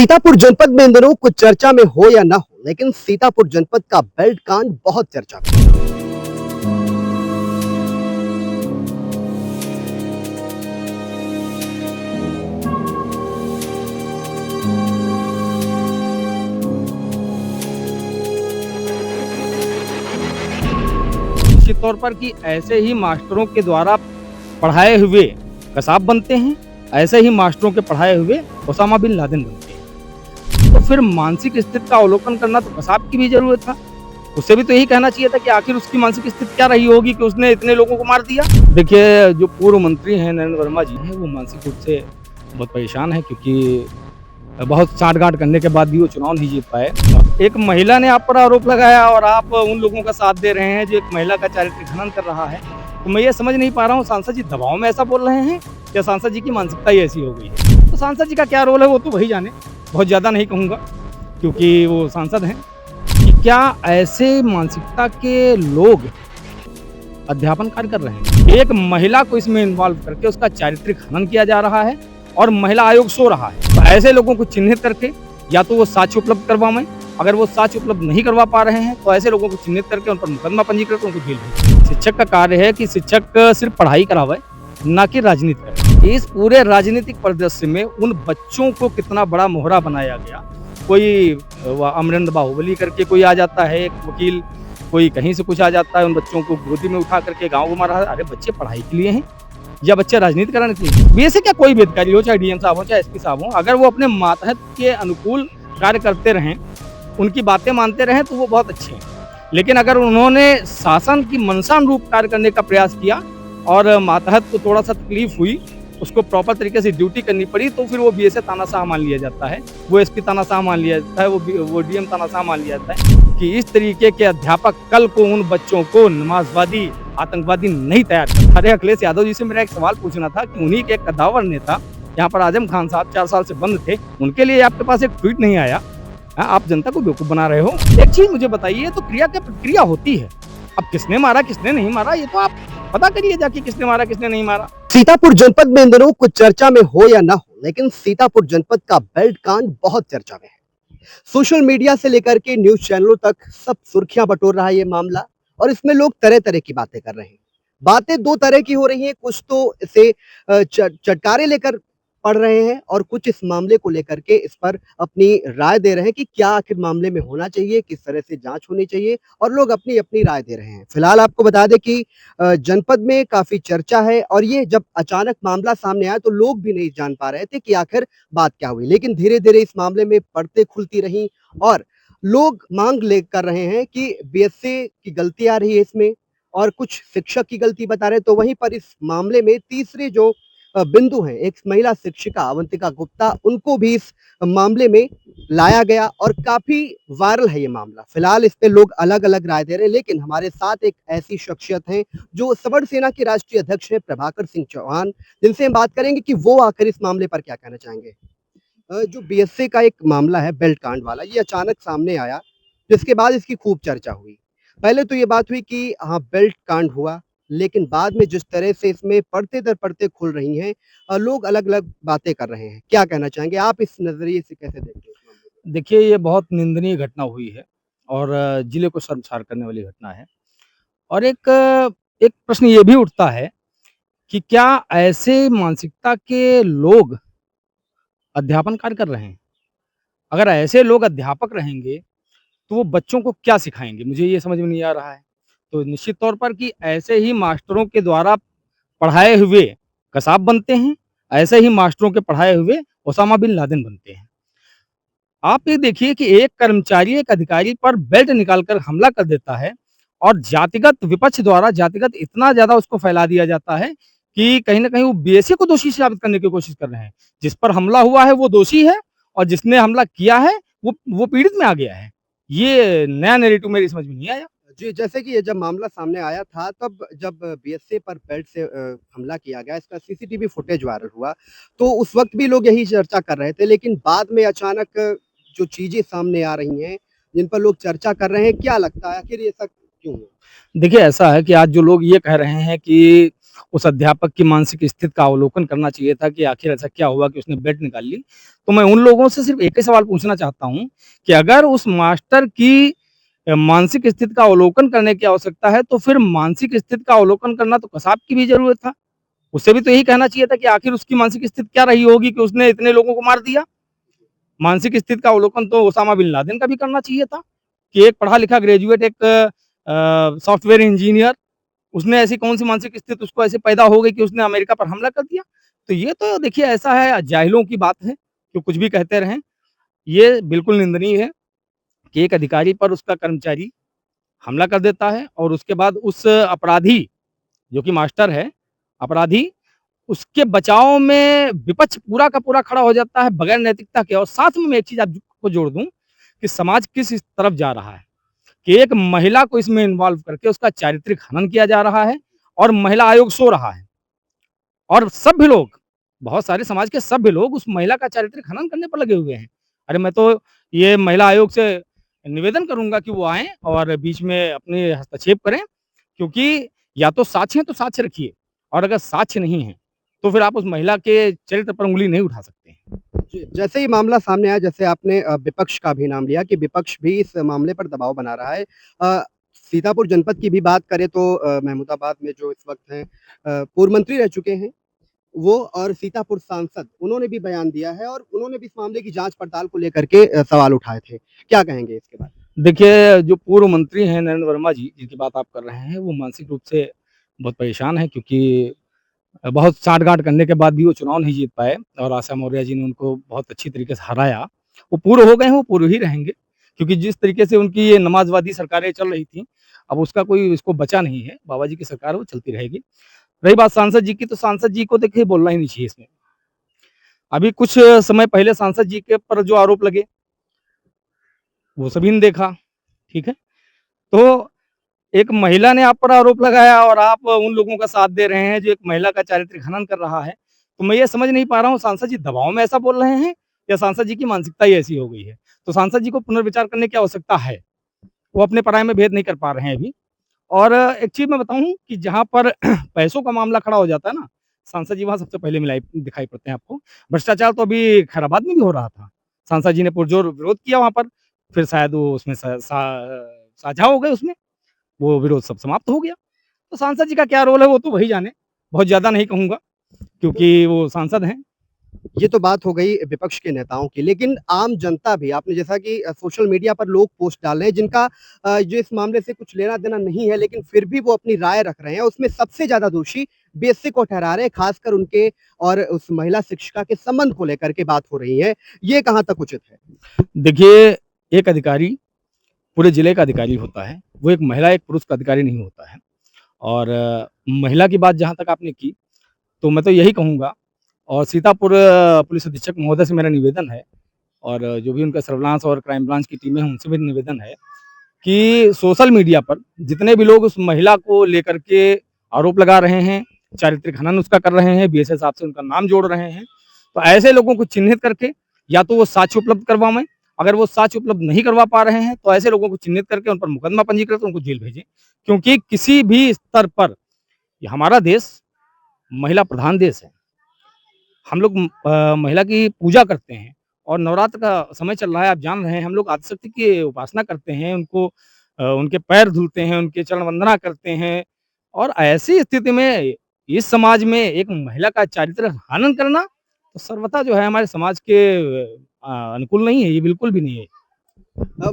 सीतापुर जनपद में इन दिनों कुछ चर्चा में हो या ना हो, लेकिन सीतापुर जनपद का बेल्ट कांड बहुत चर्चा में है। निश्चित तौर पर कि ऐसे ही मास्टरों के द्वारा पढ़ाए हुए कसाब बनते हैं, ऐसे ही मास्टरों के पढ़ाए हुए ओसामा बिन लादेन बनते हैं। तो फिर मानसिक स्थिति का अवलोकन करना तो कसाब की भी जरूरत था। उसे भी तो यही कहना चाहिए था कि आखिर उसकी मानसिक स्थिति क्या रही होगी कि उसने इतने लोगों को मार दिया। देखिए, जो पूर्व मंत्री हैं नरेंद्र वर्मा जी हैं, वो मानसिक रूप से बहुत परेशान है, क्योंकि बहुत साठ-गांठ करने के बाद भी वो चुनाव नहीं जीत पाए। एक महिला ने आप पर आरोप लगाया और आप उन लोगों का साथ दे रहे हैं जो एक महिला का चारित्रिक हनन कर रहा है। तो मैं ये समझ नहीं पा रहा हूँ, सांसद जी दबाव में ऐसा बोल रहे हैं या सांसद जी की मानसिकता ही ऐसी हो गई है। तो सांसद जी का क्या रोल है वो तो वही जाने, बहुत ज़्यादा नहीं कहूँगा क्योंकि वो सांसद हैं। कि क्या ऐसे मानसिकता के लोग अध्यापन कार्य कर रहे हैं? एक महिला को इसमें इन्वॉल्व करके उसका चारित्रिक हनन किया जा रहा है और महिला आयोग सो रहा है। तो ऐसे लोगों को चिन्हित करके या तो वो साक्ष्य उपलब्ध करवाएं, अगर वो साक्ष्य उपलब्ध नहीं करवा पा रहे हैं तो ऐसे लोगों को चिन्हित करके उन पर मुकदमा पंजीकृत करके उनको जेल भेजें। शिक्षक का कार्य है कि शिक्षक सिर्फ पढ़ाई करावे, ना कि राजनीति करे। इस पूरे राजनीतिक परिदृश्य में उन बच्चों को कितना बड़ा मोहरा बनाया गया। कोई अमरिंद बाहुबली करके कोई आ जाता है, एक वकील, कोई कहीं से कुछ आ जाता है, उन बच्चों को गोदी में उठा करके गाँव घुमा रहा है। अरे बच्चे पढ़ाई के लिए हैं या बच्चे राजनीति कराने के लिए? वैसे क्या कोई भी अधिकारी हो, चाहे डीएम साहब हो, चाहे एसपी साहब हो, अगर वो अपने मातहत के अनुकूल कार्य करते रहें, उनकी बातें मानते रहें तो वो बहुत अच्छे हैं। लेकिन अगर उन्होंने शासन की मंशा अनुरूप कार्य करने का प्रयास किया और मातहत को थोड़ा सा तकलीफ हुई, उसको प्रॉपर तरीके से ड्यूटी करनी पड़ी, तो फिर वो बीएसए तानाशाह मान लिया जाता है, वो एसपी तानाशाह मान लिया जाता है, वो डीएम तानाशाह मान लिया जाता है कि इस तरीके के अध्यापक कल को उन बच्चों को नमाजवादी, आतंकवादी नहीं तैयार करते। अरे अखिलेश यादव जी से मेरा एक सवाल पूछना था कि उन्हीं के एक कद्दावर नेता यहाँ पर आजम खान साहब 4 साल से बंद थे, उनके लिए आपके पास एक ट्वीट नहीं आया। आप जनता को बेवकूफ बना रहे हो। एक चीज मुझे बताइए, तो क्रिया क्या प्रतिक्रिया होती है? अब किसने मारा किसने नहीं मारा ये तो आप पता करिए जाके, किसने मारा किसने नहीं मारा। सीतापुर जनपद में इन दिनों कुछ चर्चा में हो या ना हो, लेकिन सीतापुर जनपद का बेल्ट कांड बहुत चर्चा में है। सोशल मीडिया से लेकर के न्यूज चैनलों तक सब सुर्खियां बटोर रहा है ये मामला, और इसमें लोग तरह तरह की बातें कर रहे हैं। बातें दो तरह की हो रही हैं, कुछ तो इसे चटकारे लेकर पढ़ रहे हैं और कुछ इस मामले को लेकर के इस पर अपनी राय दे रहे हैं कि क्या आखिर मामले में होना चाहिए, किस तरह से जांच होनी चाहिए, और लोग अपनी अपनी राय दे रहे हैं। फिलहाल आपको बता दें कि जनपद में काफी चर्चा है, और ये जब अचानक मामला सामने आया तो लोग भी नहीं जान पा रहे थे कि आखिर बात क्या हुई, लेकिन धीरे धीरे इस मामले में परतें खुलती रहीं और लोग मांग ले कर रहे हैं कि बीएसए की गलती आ रही है इसमें, और कुछ शिक्षक की गलती बता रहे हैं। तो वहीं पर इस मामले में तीसरे जो बिंदु हैं, एक महिला शिक्षिका अवंतिका गुप्ता, उनको भी इस मामले में लाया गया और काफी वायरल है ये मामला। फिलहाल इस पे लोग अलग अलग राय दे रहे हैं, लेकिन हमारे साथ एक ऐसी शख्सियत है जो सवर्ण सेना के राष्ट्रीय अध्यक्ष है प्रभाकर सिंह चौहान, जिनसे हम बात करेंगे कि वो आखिर इस मामले पर क्या कहना चाहेंगे। जो बीएसए का एक मामला है बेल्ट कांड वाला, ये अचानक सामने आया, जिसके बाद इसकी खूब चर्चा हुई। पहले तो ये बात हुई कि हाँ बेल्ट कांड हुआ, लेकिन बाद में जिस तरह से इसमें परतें दर परतें खुल रही हैं, लोग अलग अलग बातें कर रहे हैं। क्या कहना चाहेंगे आप, इस नजरिए से कैसे देखते हैं इस मामले को? देखिए, ये बहुत निंदनीय घटना हुई है और जिले को शर्मसार करने वाली घटना है। और एक प्रश्न ये भी उठता है कि क्या ऐसे मानसिकता के लोग अध्यापन कार्य कर रहे हैं? अगर ऐसे लोग अध्यापक रहेंगे तो वो बच्चों को क्या सिखाएँगे? मुझे ये समझ में नहीं आ रहा है। तो निश्चित तौर पर कि ऐसे ही मास्टरों के द्वारा पढ़ाए हुए कसाब बनते हैं, ऐसे ही मास्टरों के पढ़ाए हुए ओसामा बिन लादेन बनते हैं। आप ये देखिए कि एक कर्मचारी एक अधिकारी पर बेल्ट निकालकर हमला कर देता है और जातिगत विपक्ष द्वारा जातिगत इतना ज़्यादा उसको फैला दिया जाता है कि कहीं न कहीं वो बीएसए को दोषी साबित करने की कोशिश कर रहे हैं। जिस पर हमला हुआ है वो दोषी है और जिसने हमला किया है वो पीड़ित में आ गया है। ये नया नैरेटिव मेरी समझ में नहीं आया। जी, जैसे कि ये जब मामला सामने आया था, तब जब बीएसए पर बेल्ट से हमला किया गया, इसका सीसीटीवी फुटेज वायरल हुआ, तो उस वक्त भी लोग यही चर्चा कर रहे थे, लेकिन बाद में अचानक जो चीजें सामने आ रही हैं, जिन पर लोग चर्चा कर रहे हैं, क्या लगता है आखिर ये सब क्यों हुआ? देखिए, ऐसा है कि आज जो लोग ये कह रहे हैं कि उस अध्यापक की मानसिक स्थिति का अवलोकन करना चाहिए था कि आखिर ऐसा क्या हुआ कि उसने बेल्ट निकाल ली। तो मैं उन लोगों से सिर्फ़ एक ही सवाल पूछना चाहता हूँ कि अगर उस मास्टर की मानसिक स्थिति का अवलोकन करने की आवश्यकता है, तो फिर मानसिक स्थिति का अवलोकन करना तो कसाब की भी ज़रूरत था। उसे भी तो यही कहना चाहिए था कि आखिर उसकी मानसिक स्थिति क्या रही होगी कि उसने इतने लोगों को मार दिया। मानसिक स्थिति का अवलोकन तो ओसामा बिन लादेन का भी करना चाहिए था कि एक पढ़ा-लिखा ग्रेजुएट एक सॉफ्टवेयर इंजीनियर, उसने ऐसी कौन-सी मानसिक स्थिति उसको ऐसे पैदा हो गई कि उसने अमेरिका पर हमला कर दिया। तो ये तो देखिए ऐसा है जाहिलों की बात है, जो कुछ भी कहते रहें। ये बिल्कुल निंदनीय है कि एक अधिकारी पर उसका कर्मचारी हमला कर देता है और उसके बाद उस अपराधी, जो कि मास्टर है, अपराधी उसके बचाव में विपक्ष पूरा का पूरा खड़ा हो जाता है बगैर नैतिकता के। और साथ में मैं एक चीज़ आपको जोड़ दूँ कि समाज किस इस तरफ जा रहा है कि एक महिला को इसमें इन्वॉल्व करके उसका चारित्रिक हनन किया जा रहा है और महिला आयोग सो रहा है। और सभ्य लोग, बहुत सारे समाज के सभ्य लोग उस महिला का चारित्रिक हनन करने पर लगे हुए हैं। अरे मैं तो ये महिला आयोग से निवेदन करूँगा कि वो आएँ और बीच में अपने हस्तक्षेप करें, क्योंकि या तो साक्ष्य हैं तो साक्ष्य रखिए और अगर साक्ष्य नहीं है, तो फिर आप उस महिला के चरित्र पर उँगली नहीं उठा सकते हैं। जी, जैसे ही मामला सामने आया, जैसे आपने विपक्ष का भी नाम लिया कि विपक्ष भी इस मामले पर दबाव बना रहा है। सीतापुर जनपद की भी बात करें तो महमूदाबाद में जो इस वक़्त हैं पूर्व मंत्री रह चुके हैं, वो और सीतापुर सांसद, उन्होंने भी बयान दिया है और उन्होंने भी इस मामले की जाँच-पड़ताल को लेकर के सवाल उठाए थे। क्या कहेंगे इसके बारे में? देखिए, जो पूर्व मंत्री हैं नरेंद्र वर्मा जी, जिनकी बात आप कर रहे हैं, वो मानसिक रूप से बहुत परेशान हैं क्योंकि बहुत साठ-गाँठ करने के बाद भी वो चुनाव नहीं जीत पाए और आशा मौर्य जी ने उनको बहुत अच्छी तरीके से हराया। वो पूर्व हो गए हैं, वो पूर्व ही रहेंगे क्योंकि जिस तरीके से उनकी ये नमाज़वादी सरकारें चल रही थीं, अब उसका कोई इसको बचा नहीं है। बाबा जी की सरकार वो चलती रहेगी। रही बात सांसद जी की, तो सांसद जी को देखिए बोलना ही नहीं चाहिए इसमें। अभी कुछ समय पहले सांसद जी के पर जो आरोप लगे, वो सभी ने देखा, ठीक है? तो एक महिला ने आप पर आरोप लगाया और आप उन लोगों का साथ दे रहे हैं जो एक महिला का चारित्रिक हनन कर रहा है। तो मैं ये समझ नहीं पा रहा हूँ सांसद जी दबाव में ऐसा बोल रहे हैं या सांसद जी की मानसिकता ही ऐसी हो गई है। तो सांसद जी को पुनर्विचार करने की आवश्यकता है। वो अपने पराये में भेद नहीं कर पा रहे हैं अभी। और एक चीज़ मैं बताऊँ कि जहाँ पर पैसों का मामला खड़ा हो जाता है ना, सांसद जी वहाँ सबसे पहले मिलाई दिखाई पड़ते हैं आपको। भ्रष्टाचार तो अभी खैराबाद में भी हो रहा था। सांसद जी ने पुरज़ोर विरोध किया वहाँ पर, फिर शायद वो उसमें साझा हो गए उसमें। वो विरोध सब समाप्त हो गया। तो सांसद जी का क्या रोल है वो तो वही जाने। बहुत ज़्यादा नहीं कहूँगा क्योंकि वो सांसद हैं। ये तो बात हो गई विपक्ष के नेताओं की, लेकिन आम जनता भी आपने जैसा कि सोशल मीडिया पर लोग पोस्ट डाल रहे हैं जिनका जो इस मामले से कुछ लेना-देना नहीं है, लेकिन फिर भी वो अपनी राय रख रहे हैं। उसमें सबसे ज़्यादा दोषी बीएससी को ठहरा रहे हैं, खासकर उनके और उस महिला शिक्षिका के संबंध को लेकर के बात हो रही है। ये कहाँ तक उचित है? देखिए, एक अधिकारी पूरे जिले का अधिकारी होता है। वो एक महिला, एक पुरुष का अधिकारी नहीं होता है। और महिला की बात जहाँ तक आपने की, तो मैं तो यही कहूँगा और सीतापुर पुलिस अधीक्षक महोदय से मेरा निवेदन है और जो भी उनका सर्विलांस और क्राइम ब्रांच की टीमें हैं, उनसे भी निवेदन है कि सोशल मीडिया पर जितने भी लोग उस महिला को लेकर के आरोप लगा रहे हैं, चारित्रिक हनन उसका कर रहे हैं, बीएसएफ साहब से उनका नाम जोड़ रहे हैं, तो ऐसे लोगों को चिन्हित करके या तो वो साक्ष्य उपलब्ध करवाएँ। अगर वो साक्ष्य उपलब्ध नहीं करवा पा रहे हैं, तो ऐसे लोगों को चिन्हित करके उन पर मुकदमा पंजीकृत उनको जेल भेजें। क्योंकि किसी भी स्तर पर ये हमारा देश महिला प्रधान देश है। हम लोग महिला की पूजा करते हैं और नवरात्र का समय चल रहा है, आप जान रहे हैं, हम लोग आदिशक्ति की उपासना करते हैं, उनको उनके पैर धुलते हैं, उनके चरण वंदना करते हैं और ऐसी स्थिति में इस समाज में एक महिला का चारित्र्य हनन करना तो सर्वथा जो है हमारे समाज के अनुकूल नहीं है, ये बिल्कुल भी नहीं है।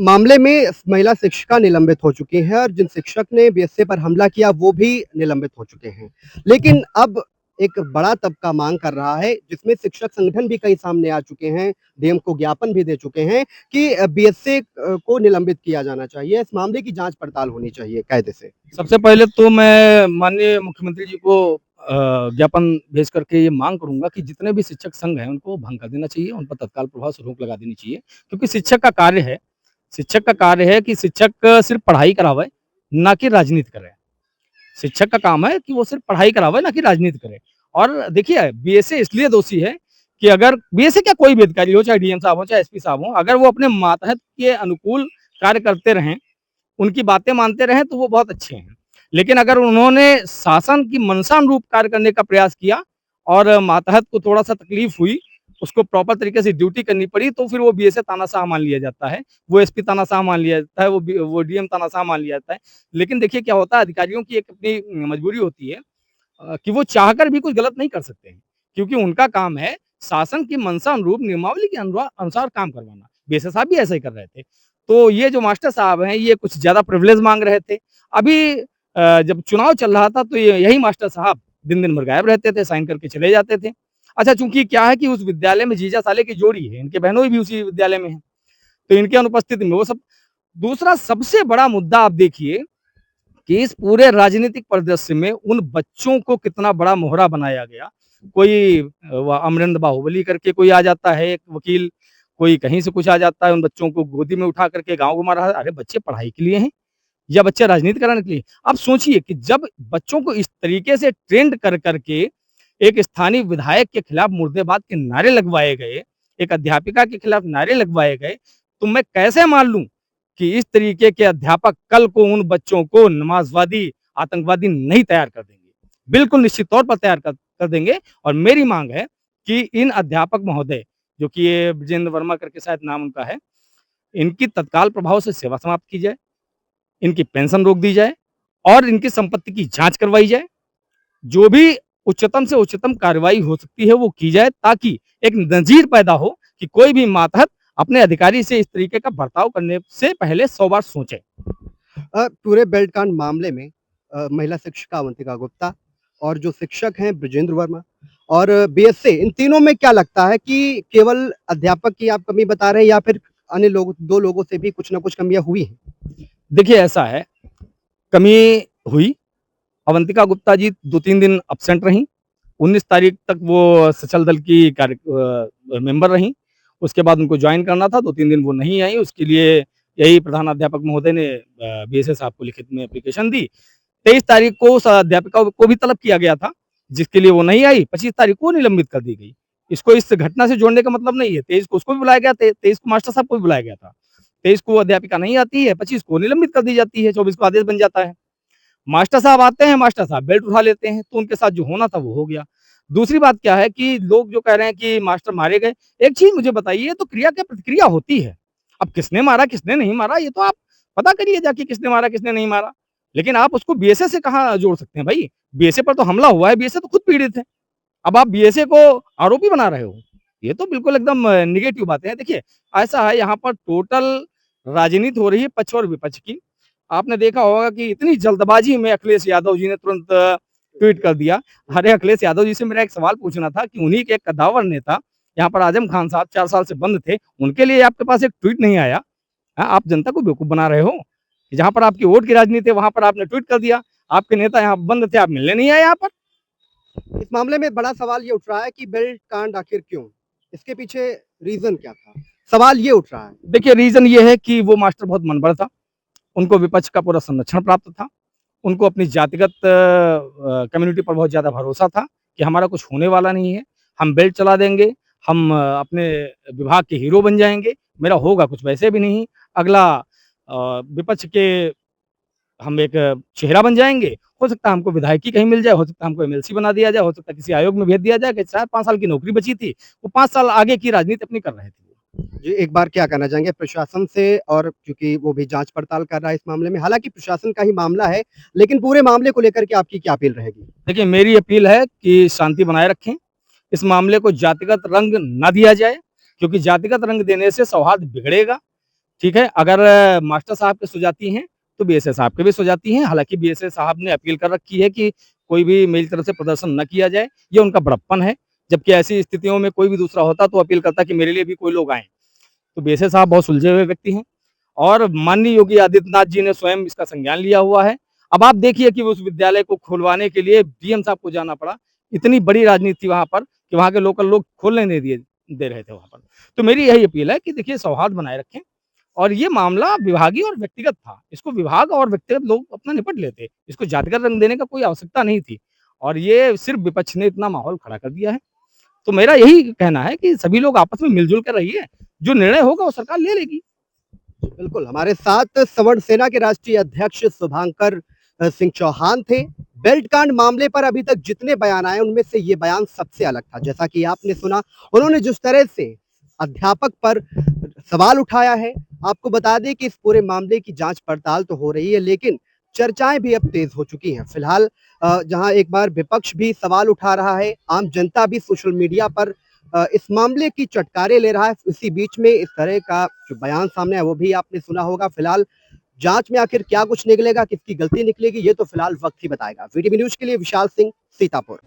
मामले में महिला शिक्षिका निलंबित हो चुकी हैं और जिन शिक्षक ने बीएसए पर हमला किया वो भी निलंबित हो चुके हैं। लेकिन अब एक बड़ा तबका मांग कर रहा है जिसमें शिक्षक संगठन भी कई सामने आ चुके हैं, डीएम को ज्ञापन भी दे चुके हैं कि बीएसए को निलंबित किया जाना चाहिए। इस मामले की जाँच पड़ताल होनी चाहिए कायदे से। सबसे पहले तो मैं माननीय मुख्यमंत्री जी को ज्ञापन भेज करके ये माँग करूँगा कि जितने भी शिक्षक संघ हैं, उनको भंग कर देना चाहिए, उन पर तत्काल प्रभाव से रोक लगा देनी चाहिए। क्योंकि शिक्षक का कार्य है कि शिक्षक सिर्फ़ पढ़ाई करावे, ना कि राजनीति करे। शिक्षक का काम है कि वो सिर्फ़ पढ़ाई करावे, ना कि राजनीति करे। और देखिए, बीएसए इसलिए दोषी है कि अगर बीएसए क्या कोई भी अधिकारी हो, चाहे डीएम साहब हों, चाहे एसपी साहब हों, अगर वो अपने मातहत के अनुकूल कार्य करते रहें, उनकी बातें मानते रहें, तो वो बहुत अच्छे हैं। लेकिन अगर उन्होंने शासन की मंशानुरूप कार्य करने का प्रयास किया और मातहत को थोड़ा-सा तकलीफ हुई, उसको प्रॉपर तरीके से ड्यूटी करनी पड़ी, तो फिर वो बीएसए तानाशाह मान लिया जाता है, वो एसपी तानाशाह मान लिया जाता है, वो डीएम तानाशाह मान लिया जाता है। लेकिन देखिए क्या होता है, अधिकारियों की एक अपनी मजबूरी होती है कि वो चाहकर भी कुछ गलत नहीं कर सकते हैं, क्योंकि उनका काम है शासन की मंशा अनुरूप नियमावली के अनुसार काम करवाना। बीएसए साहब भी ऐसा ही कर रहे थे। तो ये जो मास्टर साहब हैं, ये कुछ ज़्यादा प्रिविलेज माँग रहे थे। अभी जब चुनाव चल रहा था तो यही मास्टर साहब दिन-दिन भर गायब रहते थे, साइन करके चले जाते थे। अच्छा, चूँकि क्या है कि उस विद्यालय में जीजा साले की जोड़ी है, इनके बहनोई भी उसी विद्यालय में हैं, तो इनकी अनुपस्थिति में वो सब। दूसरा सबसे बड़ा मुद्दा आप देखिए कि इस पूरे राजनीतिक परिदृश्य में उन बच्चों को कितना बड़ा मोहरा बनाया गया। कोई अमरिंद बाहुबली करके कोई आ जाता है, एक वकील, कोई कहीं से कुछ आ जाता है, उन बच्चों को गोदी में उठा करके गाँव घुमा रहा है। अरे बच्चे पढ़ाई के लिए हैं या बच्चे राजनीति कराने के लिए? आप सोचिए कि जब बच्चों को इस तरीके से ट्रेंड कर के एक स्थानीय विधायक के खिलाफ मुर्दाबाद के नारे लगवाए गए, एक अध्यापिका के खिलाफ नारे लगवाए गए, तो मैं कैसे मान लूँ कि इस तरीके के अध्यापक कल को उन बच्चों को नमाज़वादी, आतंकवादी नहीं तैयार कर देंगे। बिल्कुल निश्चित तौर पर तैयार कर देंगे और मेरी माँग है कि इन अध्यापक महोदय, जो कि ये विजेंद्र वर्मा करके शायद नाम उनका है, इनकी तत्काल प्रभाव से सेवा समाप्त की जाए, इनकी पेंशन रोक दी जाए और इनकी संपत्ति की जाँच करवाई जाए। जो भी उच्चतम से उच्चतम कार्रवाई हो सकती है वो की जाए, ताकि एक नज़ीर पैदा हो कि कोई भी मातहत अपने अधिकारी से इस तरीके का बर्ताव करने से पहले 100 बार सोचे। पूरे बेल्ट कांड मामले में महिला शिक्षिका अवंतिका गुप्ता और जो शिक्षक हैं ब्रजेंद्र वर्मा और बीएसए, इन तीनों में क्या लगता है कि केवल अध्यापक की आप कमी बता रहे हैं या फिर अन्य लोग 2 लोगों से भी कुछ न कुछ कमियाँ हुई हैं? देखिए ऐसा है, कमी हुई। अवंतिका गुप्ता जी 2-3 दिन अब्सेंट रहीं। 19 तारीख तक वो सचल दल की मेंबर रहीं। उसके बाद उनको जॉइन करना था, 2-3 दिन वो नहीं आईं। उसके लिए यही प्रधानाध्यापक महोदय ने बीएसए साहब को लिखित में एप्लीकेशन दी। 23 तारीख को उस अध्यापिका को भी तलब किया गया था, जिसके लिए वो नहीं आई। 25 तारीख को निलंबित कर दी गई। इसको इस घटना से जोड़ने का मतलब नहीं है। 23 को उसको भी बुलाया गया, 23 को मास्टर साहब को भी बुलाया गया था। 23 को वो अध्यापिका नहीं आती है, 25 को निलंबित कर दी जाती है, 24 को आदेश बन जाता है। मास्टर साहब आते हैं, मास्टर साहब बेल्ट उठा लेते हैं, तो उनके साथ जो होना था वो हो गया। दूसरी बात क्या है कि लोग जो कह रहे हैं कि मास्टर मारे गए, एक चीज़ मुझे बताइए, तो क्रिया क्या प्रतिक्रिया होती है। अब किसने मारा, किसने नहीं मारा, ये तो आप पता करिए जाके किसने मारा, किसने नहीं मारा। लेकिन आप उसको बीएसए से कहाँ जोड़ सकते हैं भाई? बीएसए पर तो हमला हुआ है, बीएसए तो खुद पीड़ित है। अब आप बीएसए को आरोपी बना रहे हो। ये तो बिल्कुल एकदम नेगेटिव बातें हैं। देखिए, ऐसा है यहाँ पर टोटल राजनीति हो रही है पक्ष और विपक्ष की। आपने देखा होगा कि इतनी जल्दबाजी में अखिलेश यादव जी ने तुरंत ट्वीट कर दिया। अरे अखिलेश यादव जी से मेरा एक सवाल पूछना था कि उन्हीं के एक कद्दावर नेता, यहाँ पर आजम खान साहब 4 साल से बंद थे, उनके लिए आपके पास एक ट्वीट नहीं आया? हाँ, आप जनता को बेवकूफ़ बना रहे हो। कि जहाँ पर आपकी वोट की राजनीति है, वहाँ पर आपने ट्वीट कर दिया। आपके नेता यहाँ बंद थे, आप मिलने नहीं आए यहाँ पर। इस मामले में बड़ा सवाल ये उठ रहा है कि बेल्ट कांड आखिर क्यों? इसके पीछे रीज़न क्या था? सवाल ये उठ रहा है। देखिए रीज़न ये है कि वो मास्टर बहुत मनबड़ था। उनको विपक्ष का पूरा संरक्षण प्राप्त था। उनको अपनी जातिगत कम्युनिटी पर बहुत ज़्यादा भरोसा था कि हमारा कुछ होने वाला नहीं है। हम बेल्ट चला देंगे, हम अपने विभाग के हीरो बन जाएँगे, मेरा होगा कुछ वैसे भी नहीं। अगला विपक्ष के हम एक चेहरा बन जाएँगे। हो सकता है हमको विधायकी कहीं मिल जाए, हो सकता है हमको एमएलसी बना दिया जाए, हो सकता है किसी आयोग में भेज दिया जाए कि 4-5 साल की नौकरी बची थी, वो 5 साल आगे की राजनीति अपनी कर रहे थे। जी, एक बार क्या कहना चाहेंगे प्रशासन से और क्योंकि वो भी जाँच पड़ताल कर रहा है इस मामले में, हालाँकि प्रशासन का ही मामला है, लेकिन पूरे मामले को लेकर के आपकी क्या अपील रहेगी? देखिए मेरी अपील है कि शांति बनाए रखें। इस मामले को जातिगत रंग ना दिया जाए, क्योंकि जातिगत रंग देने से सौहार्द बिगड़ेगा, ठीक है? अगर मास्टर साहब के सुजाती हैं, तो बीएसए साहब के भी सुजाती हैं। हालाँकि बीएसए साहब ने अपील कर रखी है कि कोई भी मेरी तरफ से प्रदर्शन न किया जाए, ये उनका बड़प्पन है। जबकि ऐसी स्थितियों में कोई भी दूसरा होता तो अपील करता कि मेरे लिए भी कोई लोग आएँ। तो बीएसए साहब बहुत सुलझे हुए व्यक्ति हैं और माननीय योगी आदित्यनाथ जी ने स्वयं इसका संज्ञान लिया हुआ है। अब आप देखिए कि उस विद्यालय को खुलवाने के लिए डीएम साहब को जाना पड़ा। इतनी बड़ी राजनीति थी वहाँ पर कि वहाँ के लोकल लोग खोलने नहीं दे रहे थे वहाँ पर। तो मेरी यही अपील है कि देखिए सौहार्द बनाए रखें और ये मामला विभागीय और व्यक्तिगत था। इसको विभाग और व्यक्तिगत लोग अपना निपट लेते। इसको जातिगत रंग देने का कोई आवश्यकता नहीं थी और ये सिर्फ़ विपक्ष ने इतना माहौल खड़ा कर दिया है। तो मेरा यही कहना है कि सभी लोग आपस में मिल-जुल कर रहिए, जो निर्णय होगा वो सरकार ले लेगी। बिल्कुल, हमारे साथ सवर्ण सेना के राष्ट्रीय अध्यक्ष शुभांकर सिंह चौहान थे। बेल्ट कांड मामले पर अभी तक जितने बयान आए उनमें से ये बयान सबसे अलग था। जैसा कि आपने सुना, उन्होंने जिस तरह से अध्यापक पर सवाल उठाया है, आपको बता दें कि इस पूरे मामले की जांच पड़ताल तो हो रही है, लेकिन चर्चाएं भी अब तेज हो चुकी हैं। फिलहाल जहां एक बार विपक्ष भी सवाल उठा रहा है, आम जनता भी सोशल मीडिया पर इस मामले की चटकारे ले रहा है। इसी बीच में इस तरह का जो बयान सामने है वो भी आपने सुना होगा। फिलहाल जांच में आखिर क्या कुछ निकलेगा, किसकी गलती निकलेगी, ये तो फिलहाल वक्त ही बताएगा। वीटीवी न्यूज के लिए विशाल सिंह, सीतापुर।